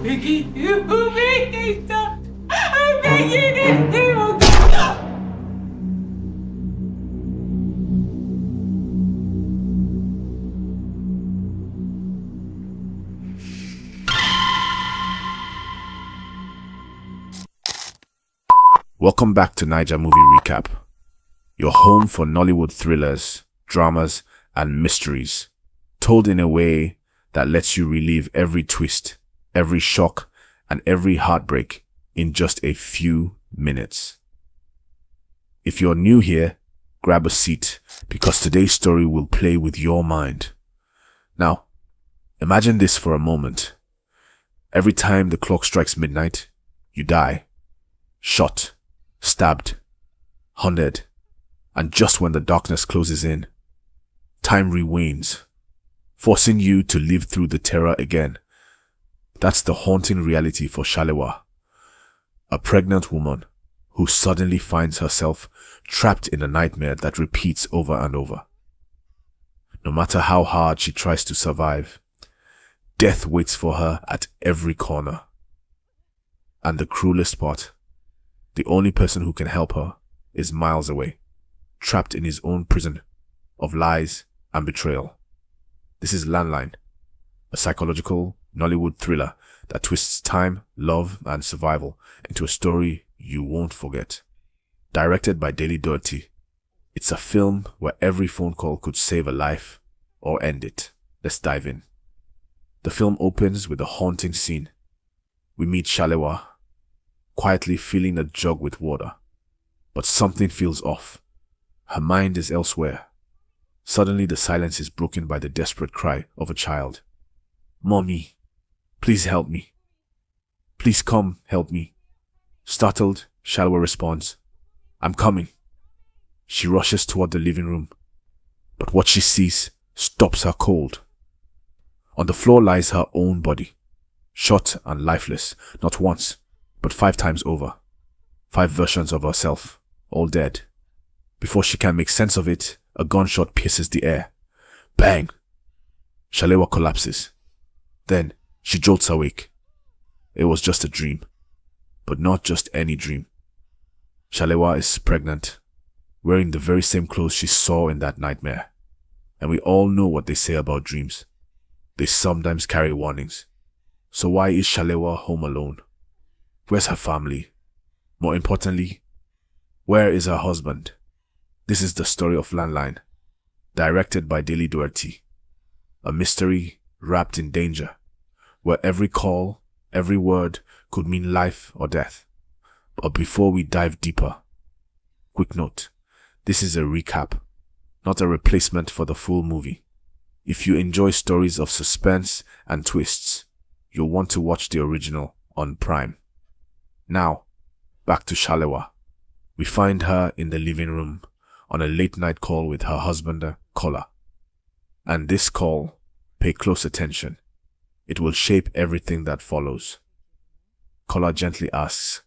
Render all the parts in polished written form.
begging you, please stop. I'm begging you. God. Welcome back to Naija Movie Recap, your home for Nollywood thrillers, dramas, and mysteries, told in a way that lets you relive every twist, every shock, and every heartbreak in just a few minutes. If you're new here, grab a seat, because today's story will play with your mind. Now, imagine this for a moment. Every time the clock strikes midnight, you die. Shot, stabbed, hunted, and just when the darkness closes in, time rewinds, forcing you to live through the terror again. That's the haunting reality for Shalewa, a pregnant woman who suddenly finds herself trapped in a nightmare that repeats over and over. No matter how hard she tries to survive, death waits for her at every corner. And the cruelest part, the only person who can help her is miles away, trapped in his own prison of lies and betrayal. This is Landline, a psychological Nollywood thriller that twists time, love, and survival into a story you won't forget. Directed by Dele Doherty, it's a film where every phone call could save a life or end it. Let's dive in. The film opens with a haunting scene. We meet Shalewa, quietly filling a jug with water. But something feels off. Her mind is elsewhere. Suddenly the silence is broken by the desperate cry of a child. "Mommy, please help me. Please come help me." Startled, Shalewa responds, "I'm coming." She rushes toward the living room, but what she sees stops her cold. On the floor lies her own body, shot and lifeless, not once, but 5 times over. 5 versions of herself, all dead. Before she can make sense of it, a gunshot pierces the air. Bang! Shalewa collapses. Then she jolts awake. It was just a dream, but not just any dream. Shalewa is pregnant, wearing the very same clothes she saw in that nightmare. And we all know what they say about dreams. They sometimes carry warnings. So why is Shalewa home alone? Where's her family? More importantly, where is her husband? This is the story of Landline, directed by Dele Doherty. A mystery wrapped in danger, where every call, every word could mean life or death. But before we dive deeper, quick note, this is a recap, not a replacement for the full movie. If you enjoy stories of suspense and twists, you'll want to watch the original on Prime. Now, back to Shalewa. We find her in the living room on a late-night call with her husband, Kola. And this call, pay close attention. It will shape everything that follows. Kola gently asks,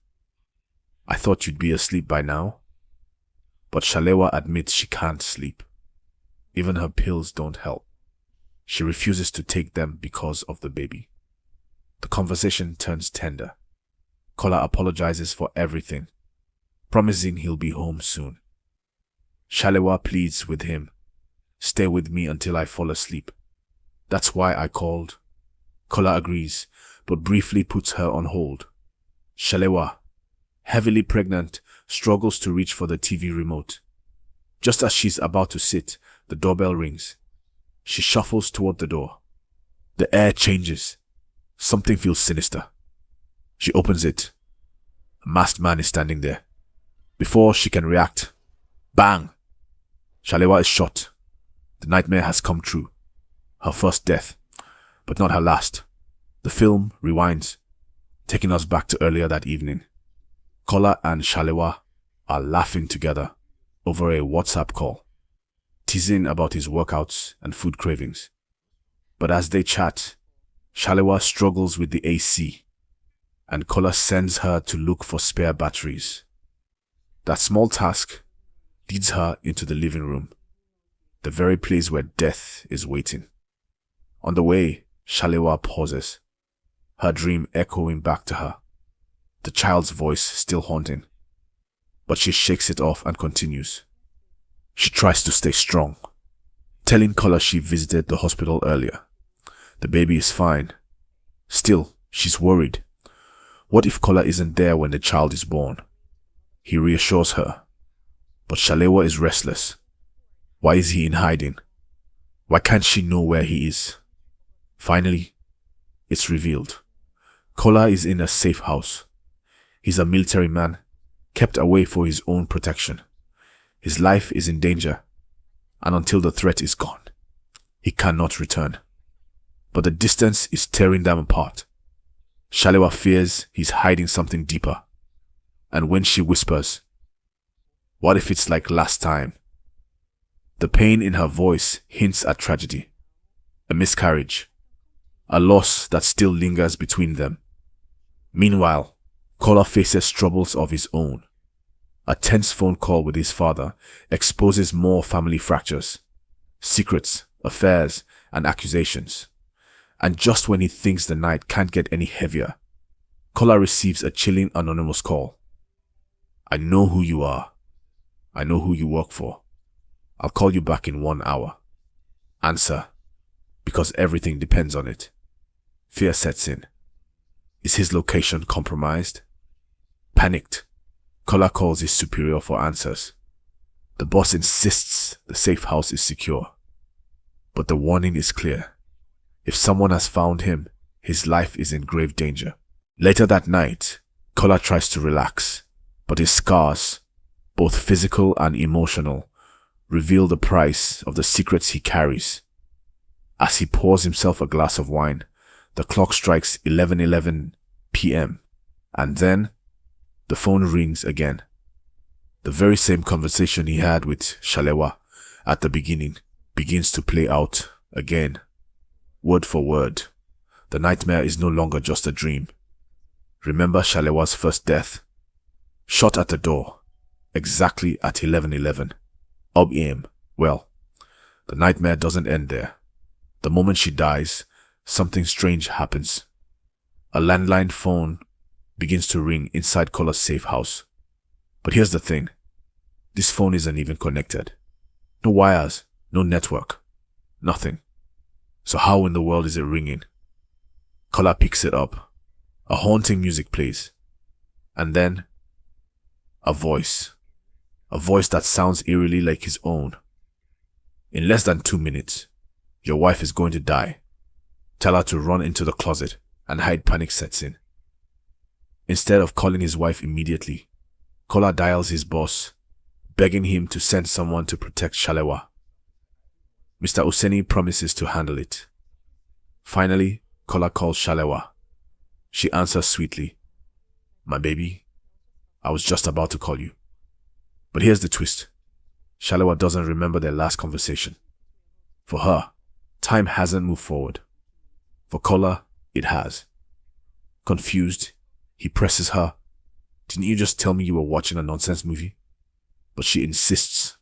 "I thought you'd be asleep by now." But Shalewa admits she can't sleep. Even her pills don't help. She refuses to take them because of the baby. The conversation turns tender. Kola apologizes for everything, promising he'll be home soon. Shalewa pleads with him, "Stay with me until I fall asleep. That's why I called." Kola agrees, but briefly puts her on hold. Shalewa, heavily pregnant, struggles to reach for the TV remote. Just as she's about to sit, the doorbell rings. She shuffles toward the door. The air changes. Something feels sinister. She opens it. A masked man is standing there. Before she can react, bang! Shalewa is shot. The nightmare has come true. Her first death, but not her last. The film rewinds, taking us back to earlier that evening. Kola and Shalewa are laughing together over a WhatsApp call, teasing about his workouts and food cravings. But as they chat, Shalewa struggles with the AC, and Kola sends her to look for spare batteries. That small task leads her into the living room, the very place where death is waiting. On the way, Shalewa pauses. her dream echoing back to her, the child's voice still haunting. But she shakes it off and continues. She tries to stay strong, telling Kola she visited the hospital earlier. The baby is fine. Still, she's worried. What if Kola isn't there when the child is born? He reassures her. But Shalewa is restless. Why is he in hiding? Why can't she know where he is? Finally, it's revealed. Kola is in a safe house. He's a military man, kept away for his own protection. His life is in danger, and until the threat is gone, he cannot return. But the distance is tearing them apart. Shalewa fears he's hiding something deeper. And when she whispers, "What if it's like last time?" the pain in her voice hints at tragedy, a miscarriage, a loss that still lingers between them. Meanwhile, Kola faces troubles of his own. A tense phone call with his father exposes more family fractures, secrets, affairs, and accusations. And just when he thinks the night can't get any heavier, Kola receives a chilling anonymous call. "I know who you are. I know who you work for. I'll call you back in 1 hour. Answer, because everything depends on it." Fear sets in. Is his location compromised? Panicked, Kola calls his superior for answers. The boss insists the safe house is secure. But the warning is clear. If someone has found him, his life is in grave danger. Later that night, Kola tries to relax, but his scars, both physical and emotional, reveal the price of the secrets he carries. As he pours himself a glass of wine, the clock strikes 11:11 p.m. and then the phone rings again. The very same conversation he had with Shalewa at the beginning begins to play out again, word for word. The nightmare is no longer just a dream. Remember Shalewa's first death? Shot at the door, exactly at 11:11. Ob-Aim. Well, the nightmare doesn't end there. The moment she dies, something strange happens. A landline phone begins to ring inside Kola's safe house. But here's the thing. This phone isn't even connected. No wires, no network, nothing. So how in the world is it ringing? Kola picks it up. A haunting music plays. And then, a voice. A voice that sounds eerily like his own. "In less than 2 minutes, your wife is going to die. Tell her to run into the closet," and panic sets in. Instead of calling his wife immediately, Kola dials his boss, begging him to send someone to protect Shalewa. Mr. Useni promises to handle it. Finally, Kola calls Shalewa. She answers sweetly, "My baby, I was just about to call you." But here's the twist. Shalewa doesn't remember their last conversation. For her, time hasn't moved forward. For Kola, it has. Confused, he presses her. "Didn't you just tell me you were watching a nonsense movie?" But she insists.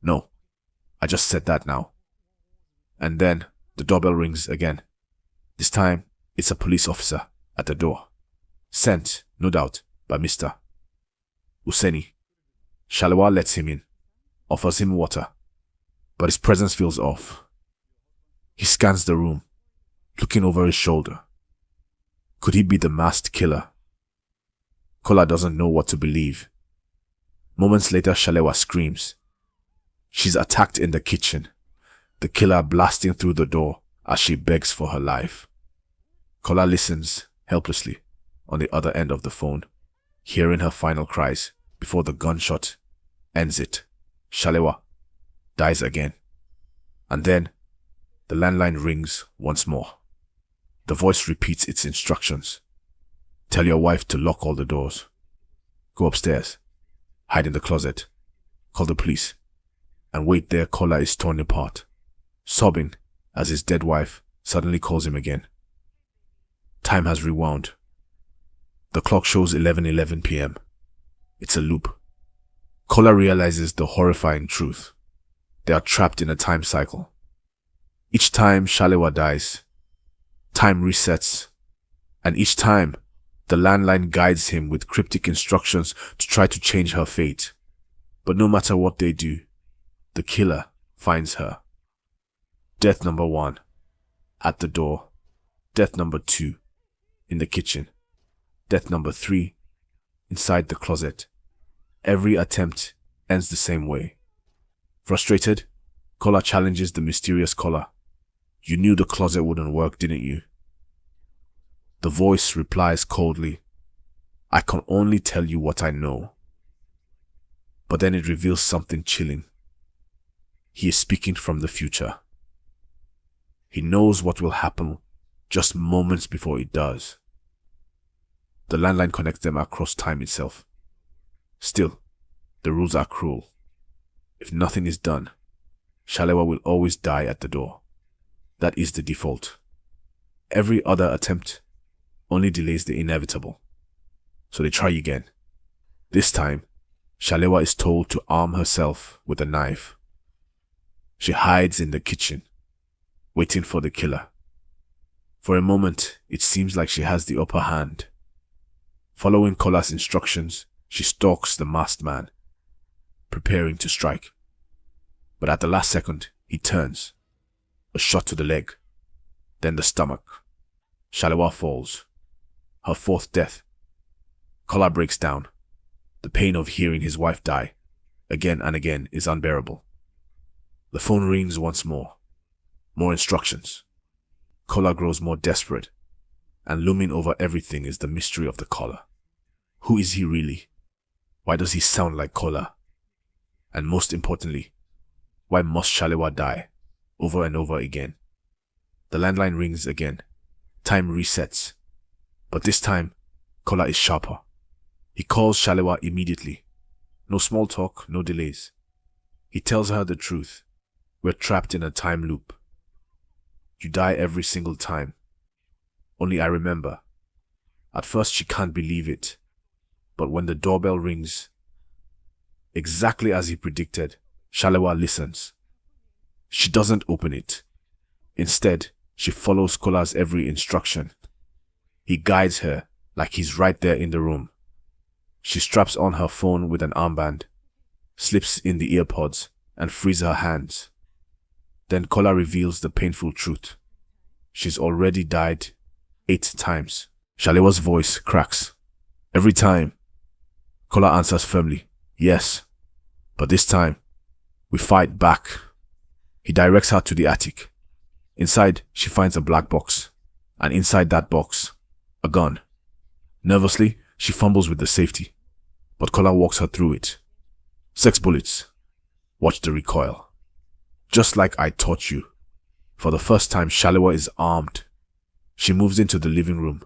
"No, I just said that now." And then the doorbell rings again. This time, it's a police officer at the door. Sent, no doubt, by Mr. Useni. Shalewa lets him in, offers him water, but his presence feels off. He scans the room, looking over his shoulder. Could he be the masked killer? Kola doesn't know what to believe. Moments later, Shalewa screams. She's attacked in the kitchen, the killer blasting through the door as she begs for her life. Kola listens helplessly on the other end of the phone, hearing her final cries before the gunshot ends it. Shalewa dies again. And then the landline rings once more. The voice repeats its instructions. "Tell your wife to lock all the doors. Go upstairs. Hide in the closet. Call the police. And wait there. Kola is torn apart, sobbing as his dead wife suddenly calls him again. Time has rewound. The clock shows 11:11 p.m. It's a loop. Kola realizes the horrifying truth. They are trapped in a time cycle. Each time Shalewa dies, time resets, And each time, the landline guides him with cryptic instructions to try to change her fate. But no matter what they do, the killer finds her. Death number 1, at the door. Death number 2, in the kitchen. Death number 3, inside the closet. Every attempt ends the same way. Frustrated, Kola challenges the mysterious caller. "You knew the closet wouldn't work, didn't you?" The voice replies coldly, "I can only tell you what I know." But then it reveals something chilling. He is speaking from the future. He knows what will happen just moments before it does. The landline connects them across time itself. Still, the rules are cruel. If nothing is done, Shalewa will always die at the door. That is the default. Every other attempt only delays the inevitable. So they try again. This time, Shalewa is told to arm herself with a knife. She hides in the kitchen, waiting for the killer. For a moment, it seems like she has the upper hand. Following Kola's instructions, she stalks the masked man, preparing to strike. But at the last second, he turns. A shot to the leg, then the stomach. Shalewa falls. Her 4th death. Kola breaks down. The pain of hearing his wife die, again and again, is unbearable. The phone rings once more. More instructions. Kola grows more desperate, and looming over everything is the mystery of the caller. Who is he really? Why does he sound like Kola? And most importantly, why must Shalewa die over and over again? The landline rings again. Time resets. But this time, Kola is sharper. He calls Shalewa immediately. No small talk, no delays. He tells her the truth. We're trapped in a time loop. You die every single time. Only I remember. At first she can't believe it. But when the doorbell rings, exactly as he predicted, Shalewa listens. She doesn't open it. Instead, she follows Kola's every instruction. He guides her like he's right there in the room. She straps on her phone with an armband, slips in the earpods, and frees her hands. Then Kola reveals the painful truth. She's already died 8 times. Shalewa's voice cracks. Every time, Kola answers firmly, "Yes." But this time, we fight back. He directs her to the attic. Inside, she finds a black box. And inside that box, a gun. Nervously, she fumbles with the safety. But Kola walks her through it. 6 bullets. Watch the recoil. Just like I taught you. For the first time, Shalewa is armed. She moves into the living room.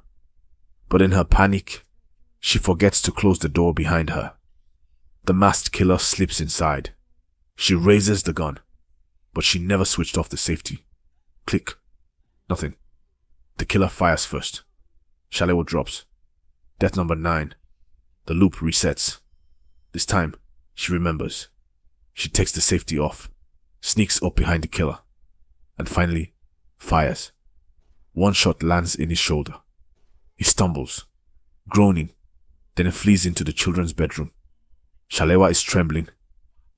But in her panic, she forgets to close the door behind her. The masked killer slips inside. She raises the gun, but she never switched off the safety. Click. Nothing. The killer fires first. Shalewa drops. Death number 9. The loop resets. This time, she remembers. She takes the safety off, sneaks up behind the killer, and finally, fires. One shot lands in his shoulder. He stumbles, groaning, then he flees into the children's bedroom. Shalewa is trembling,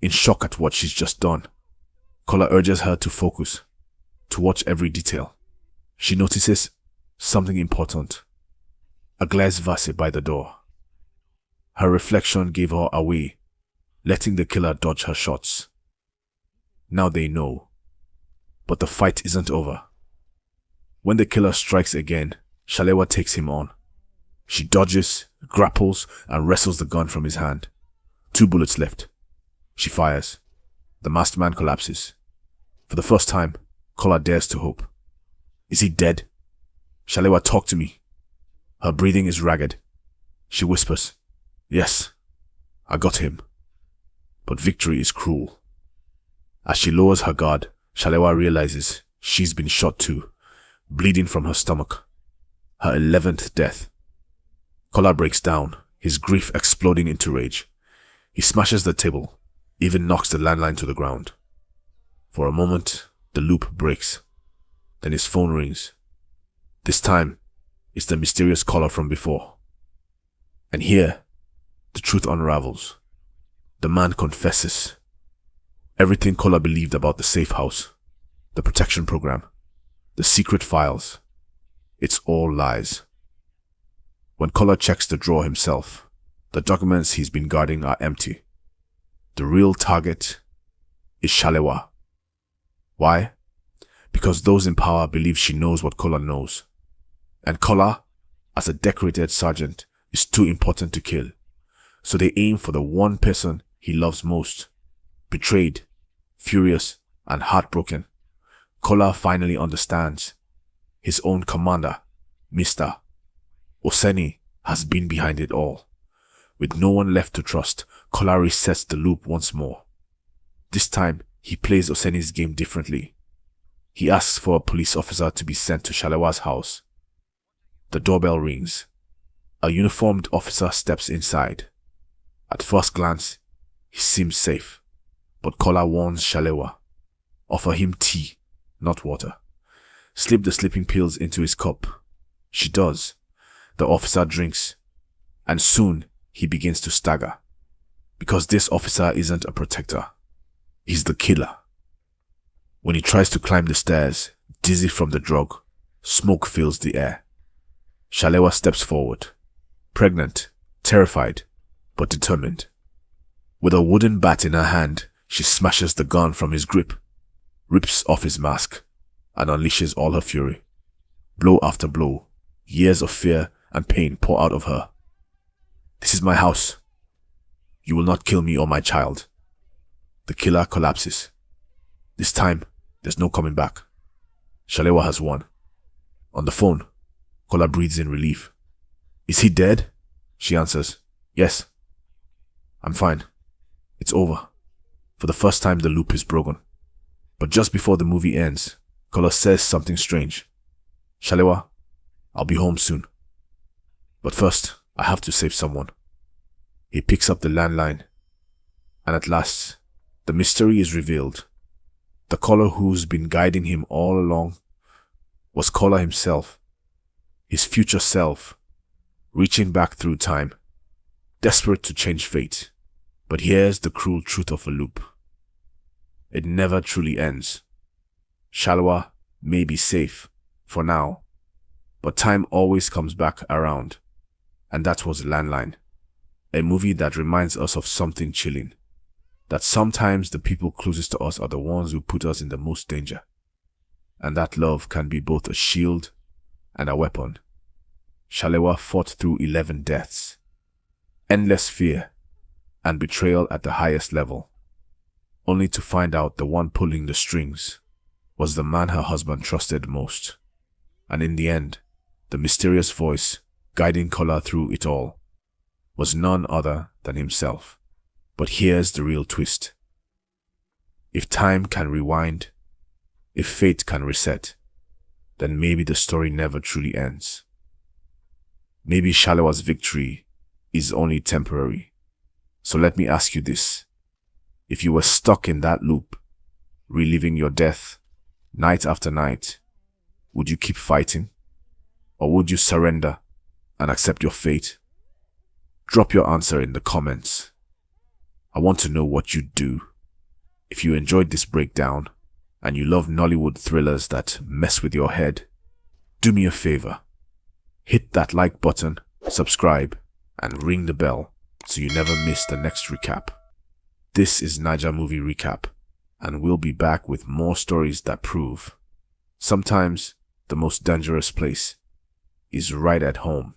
in shock at what she's just done. Kola urges her to focus, to watch every detail. She notices something important. A glass vase by the door. Her reflection gave her away, letting the killer dodge her shots. Now they know. But the fight isn't over. When the killer strikes again, Shalewa takes him on. She dodges, grapples, and wrestles the gun from his hand. 2 bullets left. She fires. The masked man collapses. For the first time, Kola dares to hope. Is he dead? Shalewa, talk to me. Her breathing is ragged. She whispers, "Yes, I got him." But victory is cruel. As she lowers her guard, Shalewa realizes she's been shot too, bleeding from her stomach. Her 11th death. Kola breaks down, his grief exploding into rage. He smashes the table, even knocks the landline to the ground. For a moment, the loop breaks. Then his phone rings. This time, It's the mysterious Kola from before. And here, the truth unravels. The man confesses. Everything Kola believed about the safe house, the protection program, the secret files, it's all lies. When Kola checks the drawer himself, the documents he's been guarding are empty. The real target is Shalewa. Why? Because those in power believe she knows what Kola knows. And Kola, as a decorated sergeant, is too important to kill. So they aim for the one person he loves most. Betrayed, furious, and heartbroken, Kola finally understands. His own commander, Mr. Oseni, has been behind it all. With no one left to trust, Kola resets the loop once more. This time, he plays Oseni's game differently. He asks for a police officer to be sent to Shalewa's house. The doorbell rings. A uniformed officer steps inside. At first glance, he seems safe, but Kola warns Shalewa. Offer him tea, not water. Slip the sleeping pills into his cup. She does. The officer drinks, and soon he begins to stagger. Because this officer isn't a protector. He's the killer. When he tries to climb the stairs, dizzy from the drug, smoke fills the air. Shalewa steps forward, pregnant, terrified, but determined. With a wooden bat in her hand, she smashes the gun from his grip, rips off his mask, and unleashes all her fury. Blow after blow, years of fear and pain pour out of her. This is my house. You will not kill me or my child. The killer collapses. This time, there's no coming back. Shalewa has won. On the phone, Kola breathes in relief. Is he dead? She answers. Yes. I'm fine. It's over. For the first time, the loop is broken. But just before the movie ends, Kola says something strange. Shalewa, I'll be home soon. But first, I have to save someone. He picks up the landline. And at last, the mystery is revealed. The Kola who's been guiding him all along was Kola himself, his future self, reaching back through time, desperate to change fate. But here's the cruel truth of a loop. It never truly ends. Shalewa may be safe, for now, but time always comes back around. And that was Landline, a movie that reminds us of something chilling. That sometimes the people closest to us are the ones who put us in the most danger. And that love can be both a shield and a weapon. Shalewa fought through 11 deaths, endless fear, and betrayal at the highest level, only to find out the one pulling the strings was the man her husband trusted most. And in the end, the mysterious voice guiding Kola through it all was none other than himself. But here's the real twist. If time can rewind, if fate can reset, then maybe the story never truly ends. Maybe Shalewa's victory is only temporary. So let me ask you this. If you were stuck in that loop, reliving your death night after night, would you keep fighting? Or would you surrender and accept your fate? Drop your answer in the comments. I want to know what you'd do. If you enjoyed this breakdown and you love Nollywood thrillers that mess with your head, do me a favor. Hit that like button, subscribe, and ring the bell so you never miss the next recap. This is Naija Movie Recap, and we'll be back with more stories that prove sometimes the most dangerous place is right at home.